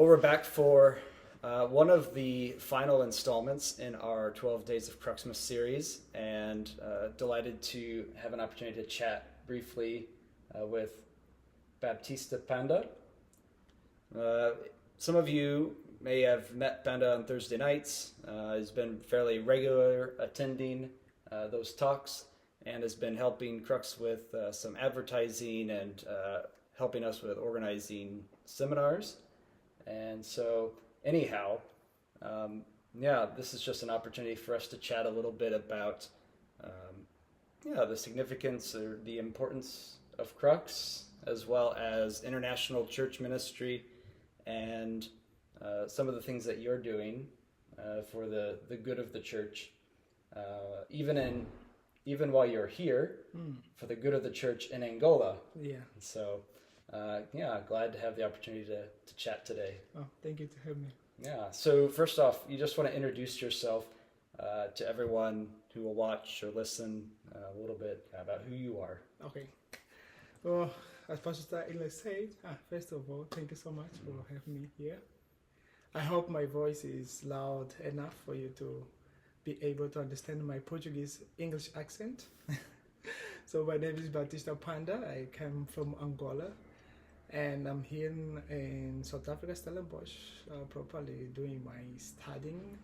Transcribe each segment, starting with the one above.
Well, we're back for one of the final installments in our 12 Days of KRUXmas series, and delighted to have an opportunity to chat briefly with Baptista Panda. Some of you may have met Panda on Thursday nights. He's been fairly regular attending those talks and has been helping KRUX with some advertising and helping us with organizing seminars. And so anyhow, this is just an opportunity for us to chat a little bit about the significance or the importance of KRUX, as well as international church ministry and some of the things that you're doing for the good of the church, even while you're here, for the good of the church in Angola. Yeah. So glad to have the opportunity to chat today. Oh, thank you to have me. Yeah, so first off, you just want to introduce yourself to everyone who will watch or listen a little bit about who you are. Okay. Well, as Pastor Ila said, first of all, thank you so much for having me here. I hope my voice is loud enough for you to be able to understand my Portuguese English accent. So my name is Baptista Panda. I come from Angola, and I'm here in South Africa, Stellenbosch, properly doing my studying.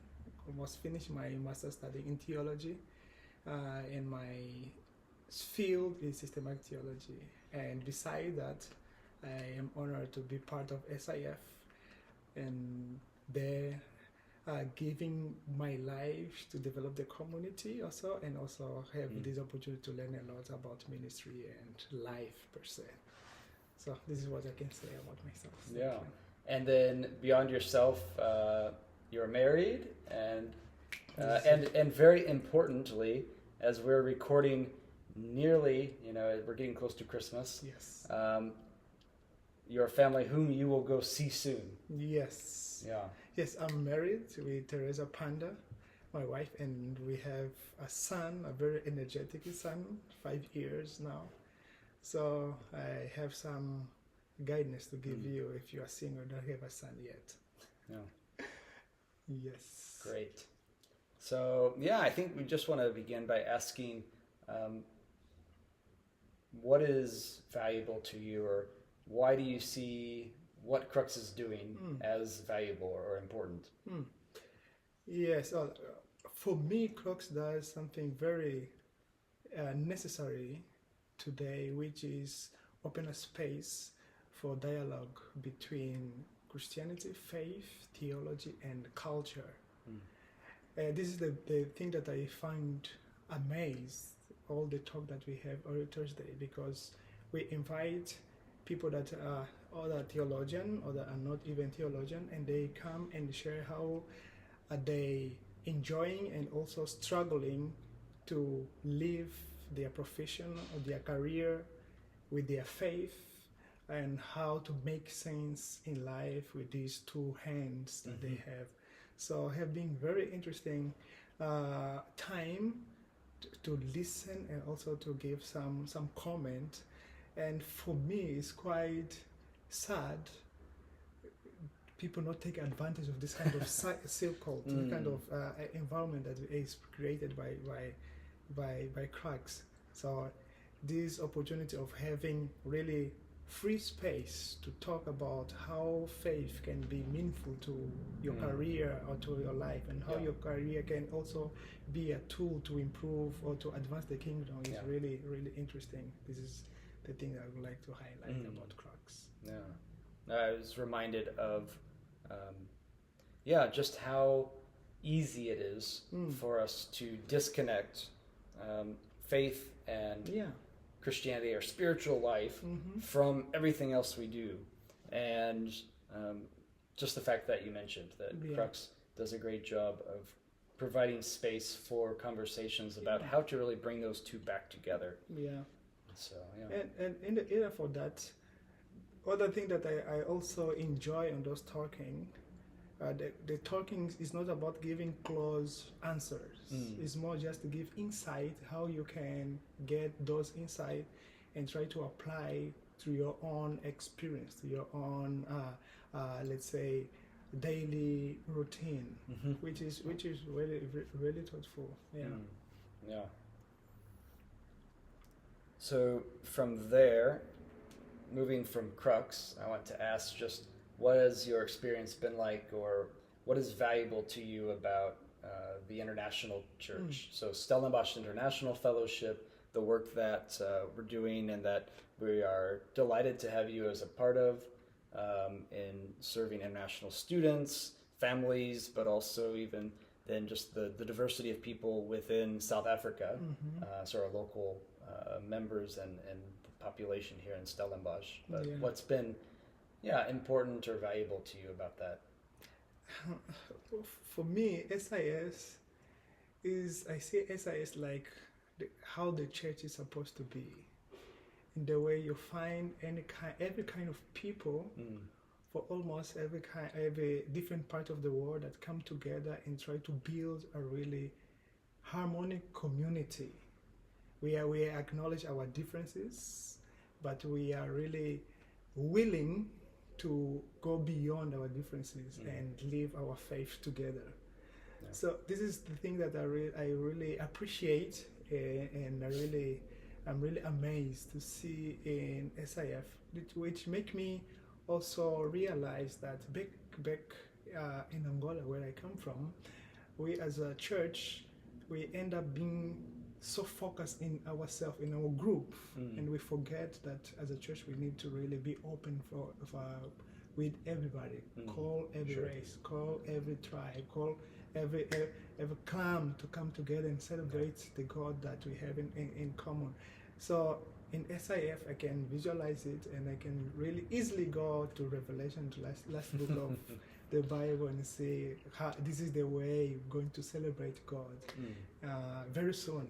Almost finished my master's study in theology, and my field is systematic theology. And beside that, I am honored to be part of SIF, and there giving my life to develop the community also, and also have this opportunity to learn a lot about ministry and life per se. So this is what I can say about myself. Yeah. And then beyond yourself, you're married, and very importantly, as we're recording nearly, we're getting close to Christmas. Yes. Your family whom you will go see soon. Yes. Yeah. Yes, I'm married with Teresa Panda, my wife, and we have a son, a very energetic son, 5 years now. So I have some guidance to give you if you are single or don't have a son yet. Yeah. Yes. Great. So I think we just want to begin by asking, what is valuable to you, or why do you see what KRUX is doing as valuable or important? Yes, for me, KRUX does something very necessary today, which is open a space for dialogue between Christianity, faith, theology, and culture. This is the thing that I find amazed, all the talk that we have every Thursday, because we invite people that are other theologian or that are not even theologian, and they come and share how are they enjoying and also struggling to live their profession or their career with their faith, and how to make sense in life with these two hands that they have. So have been very interesting time to listen and also to give some comment. And for me, it's quite sad people not take advantage of this kind of circle, kind of environment that is created by KRUX. So this opportunity of having really free space to talk about how faith can be meaningful to your career or to your life, and how your career can also be a tool to improve or to advance the kingdom is really, really interesting. This is the thing that I would like to highlight about KRUX. Yeah, I was reminded of just how easy it is for us to disconnect faith and Christianity or spiritual life from everything else we do. And just the fact that you mentioned that KRUX does a great job of providing space for conversations about how to really bring those two back together. Yeah. So, And in the area for that, other thing that I also enjoy on those talking, the talking is not about giving close answers. It's more just to give insight, how you can get those insight and try to apply to your own experience, to your own let's say, daily routine, which is really really thoughtful. Yeah. Yeah. So from there, moving from KRUX, I want to ask just what has your experience been like, or what is valuable to you about the International Church? So Stellenbosch International Fellowship, the work that we're doing and that we are delighted to have you as a part of in serving international students, families, but also even then just the diversity of people within South Africa, so our local members and the population here in Stellenbosch. But what's been important or valuable to you about that? For me, SIS I see SIS like how the church is supposed to be. In the way you find every kind of people for almost every different part of the world that come together and try to build a really harmonic community. We acknowledge our differences, but we are really willing to go beyond our differences and live our faith together. Yeah. So this is the thing that I really appreciate, and I'm really amazed to see in SIF, which make me also realize that back in Angola, where I come from, we as a church, we end up being so focused in ourselves, in our group, and we forget that as a church we need to really be open with everybody. Call every race, call every tribe, call every clan to come together and celebrate the God that we have in common. So in SIF I can visualize it, and I can really easily go to Revelation, to last book of the Bible, and say how this is the way we're going to celebrate God very soon.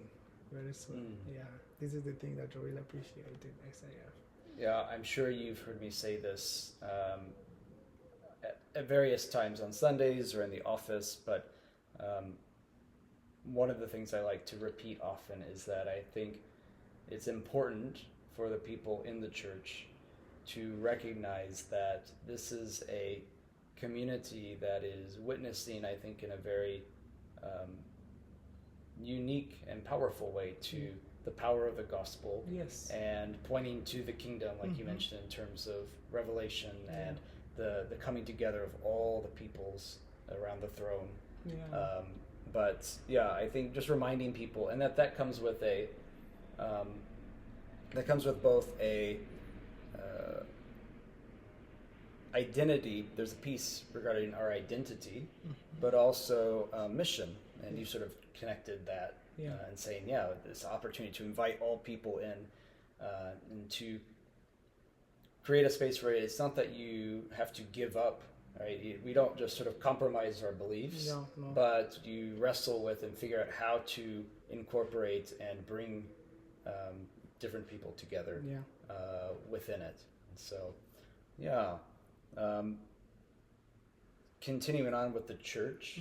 Yeah, this is the thing that I really appreciate in SIF. Yeah, I'm sure you've heard me say this at various times on Sundays or in the office, but one of the things I like to repeat often is that I think it's important for the people in the church to recognize that this is a community that is witnessing, I think, in a very unique and powerful way to the power of the gospel, and pointing to the kingdom, like you mentioned, in terms of revelation and the coming together of all the peoples around the throne. But I think just reminding people, and that comes with both a identity. There's a piece regarding our identity, but also mission, and you sort of connected that and saying, this opportunity to invite all people in and to create a space where it's not that you have to give up, right? We don't just sort of compromise our beliefs, but you wrestle with and figure out how to incorporate and bring different people together within it. And so, continuing on with the church,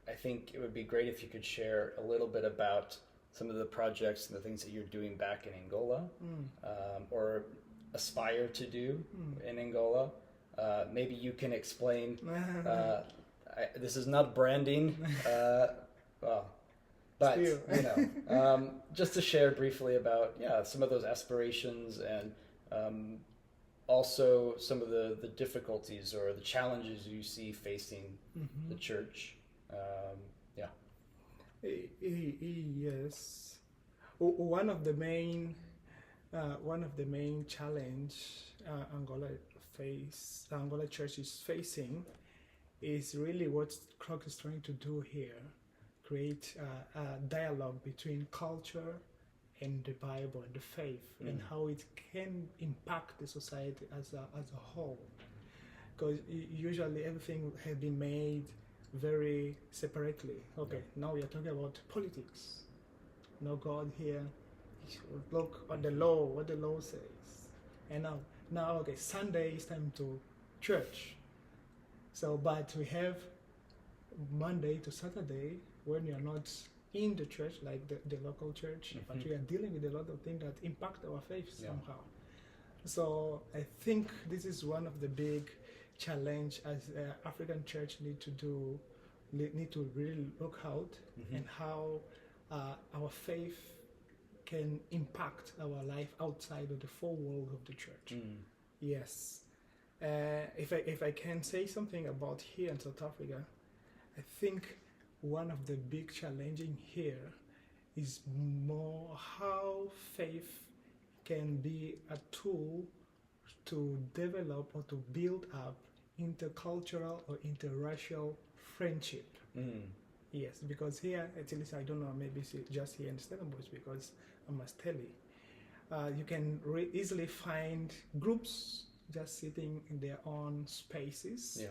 I think it would be great if you could share a little bit about some of the projects and the things that you're doing back in Angola, or aspire to do in Angola. Maybe you can explain, this is not branding, but just to share briefly about some of those aspirations, and also some of the difficulties or the challenges you see facing the church. Yes, one of the main challenge Angola Church is facing is really what KRUX is trying to do here: create a dialogue between culture and the Bible and the faith, and how it can impact the society as a whole. Because usually everything has been made very separately. Now we are talking about politics. No God here. Look on the law, what the law says. And now Sunday is time to church. So, but we have Monday to Saturday when you are not in the church, like the local church, but we are dealing with a lot of things that impact our faith somehow. So I think this is one of the big challenge as African church need to really look out and how our faith can impact our life outside of the four walls of the church. Yes. If I can say something about here in South Africa, I think one of the big challenging here is more how faith can be a tool to develop or to build up intercultural or interracial friendship. Yes, because here, at least I don't know, maybe it's just here in Stellenbosch, because I must tell you, you can easily find groups just sitting in their own spaces. Yeah.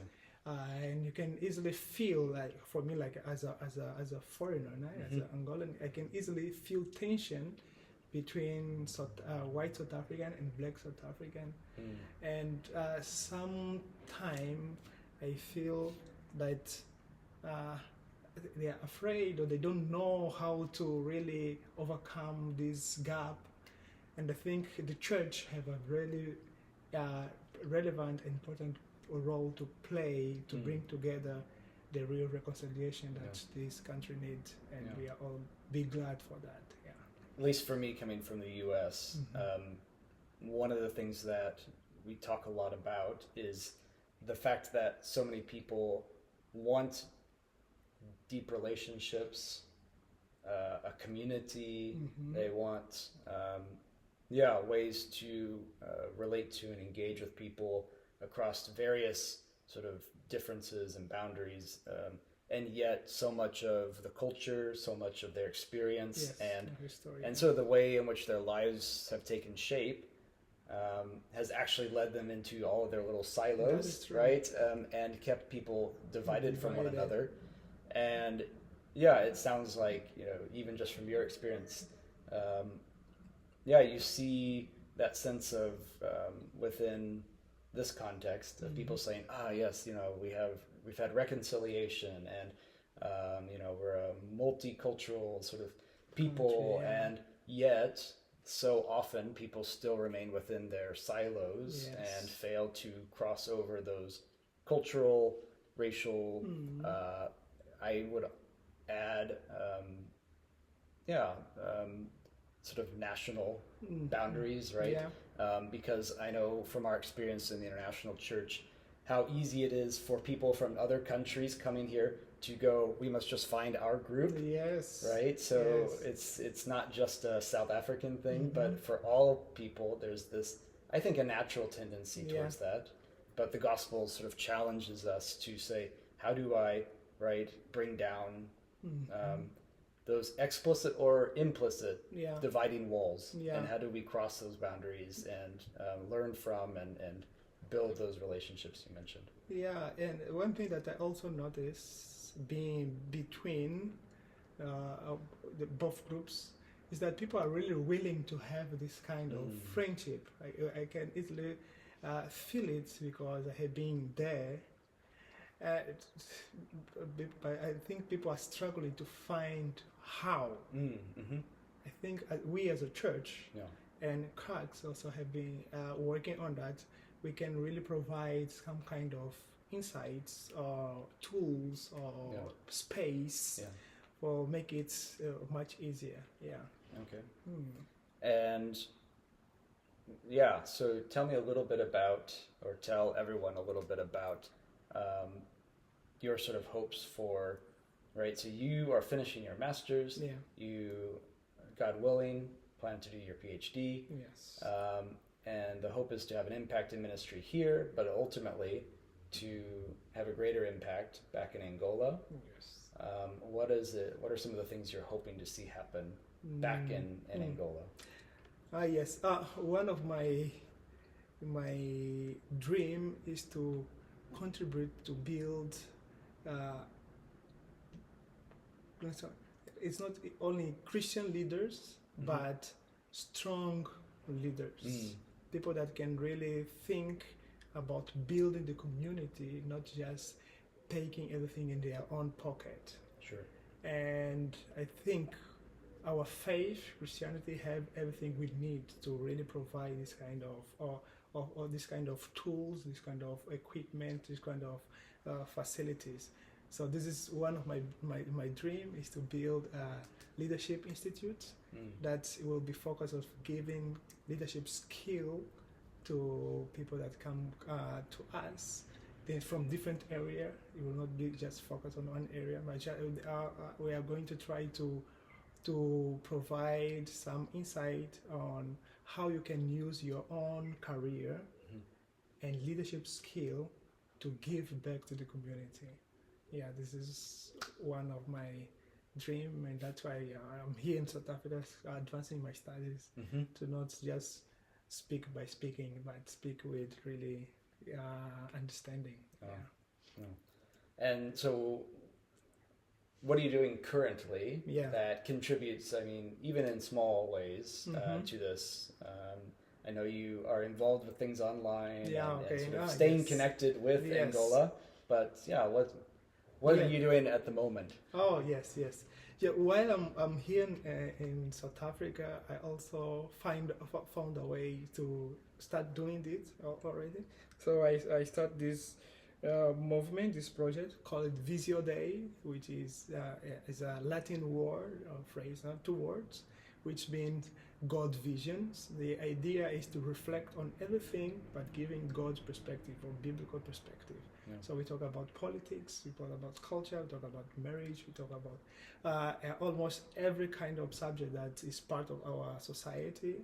And you can easily feel, like, for me, like as a foreigner, as an Angolan, I can easily feel tension between white South African and black South African. And sometimes I feel that they are afraid, or they don't know how to really overcome this gap. And I think the church have a really relevant, important role to play to bring together the real reconciliation that this country needs, and we are all be glad for that. Yeah. At least for me, coming from the U.S., one of the things that we talk a lot about is the fact that so many people want deep relationships, a community. They want, ways to relate to and engage with people across various sort of differences and boundaries, and yet so much of the culture, so much of their experience, and sort of the way in which their lives have taken shape has actually led them into all of their little silos, right? And kept people divided from one another. And it sounds like, even just from your experience, you see that sense of within this context of people saying, yes, we've had reconciliation, and we're a multicultural sort of people, and yet so often people still remain within their silos and fail to cross over those cultural, racial, I would add, sort of national boundaries, right? Because I know from our experience in the international church how easy it is for people from other countries coming here to go, we must just find our group, right? So it's not just a South African thing, but for all people there's this, I think, a natural tendency towards that. But the gospel sort of challenges us to say, how do I, bring down those explicit or implicit dividing walls, and how do we cross those boundaries and learn from and build those relationships you mentioned? And one thing that I also notice being between both groups is that people are really willing to have this kind of friendship. I can easily feel it because I have been there. But I think people are struggling to find how. I think we as a church and KRUX also have been working on that. We can really provide some kind of insights or tools or space for make it much easier. Okay. And so tell me a little bit about, or tell everyone a little bit about your sort of hopes for, so you are finishing your master's, you, God willing, plan to do your PhD, and the hope is to have an impact in ministry here, but ultimately to have a greater impact back in Angola. What are some of the things you're hoping to see happen back in Angola? One of my dream is to contribute to build it's not only Christian leaders but strong leaders, people that can really think about building the community, not just taking everything in their own pocket. Sure. And I think our faith, Christianity, have everything we need to really provide this kind of or this kind of tools, this kind of equipment, this kind of facilities. So this is one of my dream is to build a leadership institute that will be focused on giving leadership skill to people that come to us. Then from different area, it will not be just focused on one area, but we are going to try to provide some insight on how you can use your own career and leadership skill to give back to the community. Yeah, this is one of my dream, and that's why I'm here in South Africa advancing my studies to not just speak by speaking, but speak with really understanding. And so what are you doing currently Yeah. that contributes, I mean, even in small ways, to this? I know you are involved with things online and sort of staying connected with Angola, but what are you doing at the moment? Oh, yes. Yeah, while I'm here in South Africa, I also found a way to start doing it already. So I start this movement, this project called Visio Dei, which is a Latin word or phrase, 2 words, which means God visions. The idea is to reflect on everything, but giving God's perspective or biblical perspective. Yeah. So we talk about politics, we talk about culture, we talk about marriage, we talk about almost every kind of subject that is part of our society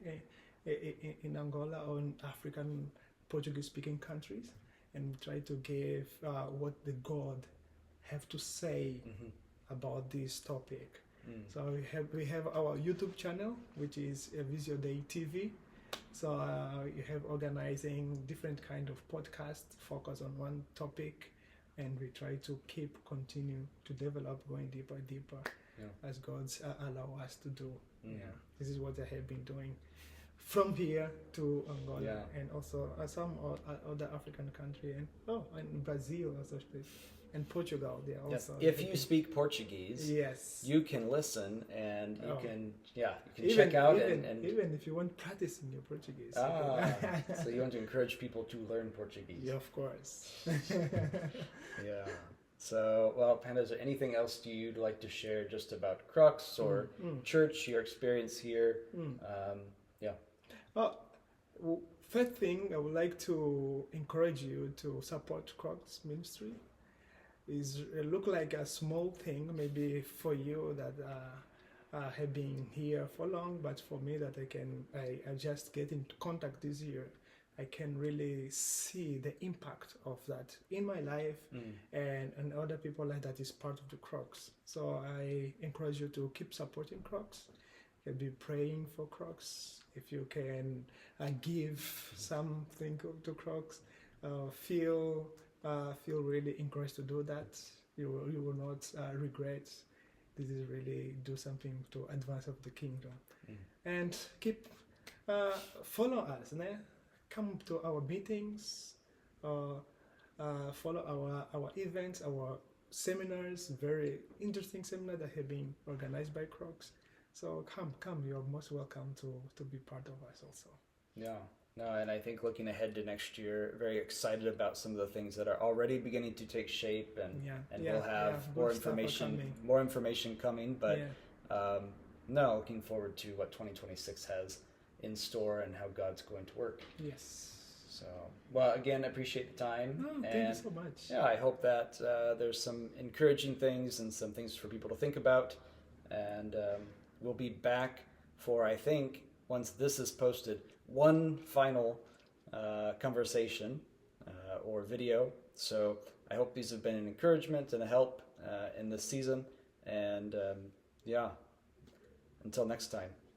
in Angola or in African Portuguese-speaking countries, and we try to give what the God have to say about this topic. So we have our YouTube channel, which is Visio Dei TV. So you have organizing different kind of podcasts focus on one topic, and we try to continue to develop, going deeper as God's allow us to do. This is what I have been doing from here to Angola, and also some other African country, and Brazil also, and Portugal. They are also. If you speak Portuguese, you can listen and you can check out and even if you want practicing your Portuguese. So you want to encourage people to learn Portuguese. Yeah, of course. So, well, Panda, is there anything else you'd like to share just about KRUX or church, your experience here? First thing, I would like to encourage you to support KRUX ministry. Is look like a small thing maybe for you that have been here for long, but for me that I just get into contact this year, I can really see the impact of that in my life and other people like that is part of the KRUX. So I encourage you to keep supporting KRUX. You can be praying for KRUX. If you can give something to KRUX, feel really encouraged to do that. You will not regret. This is really do something to advance of the kingdom. And keep follow us. Come to our meetings, follow our events, our seminars, very interesting seminars that have been organized by KRUX. So come, you're most welcome to be part of us also. No, and I think looking ahead to next year, very excited about some of the things that are already beginning to take shape, and we'll have more information coming. But looking forward to what 2026 has in store and how God's going to work. Yes. So, well, again, I appreciate the time. Thank you so much. Yeah, I hope that there's some encouraging things and some things for people to think about. And we'll be back for, I think, once this is posted, one final conversation or video. So I hope these have been an encouragement and a help in this season. And until next time.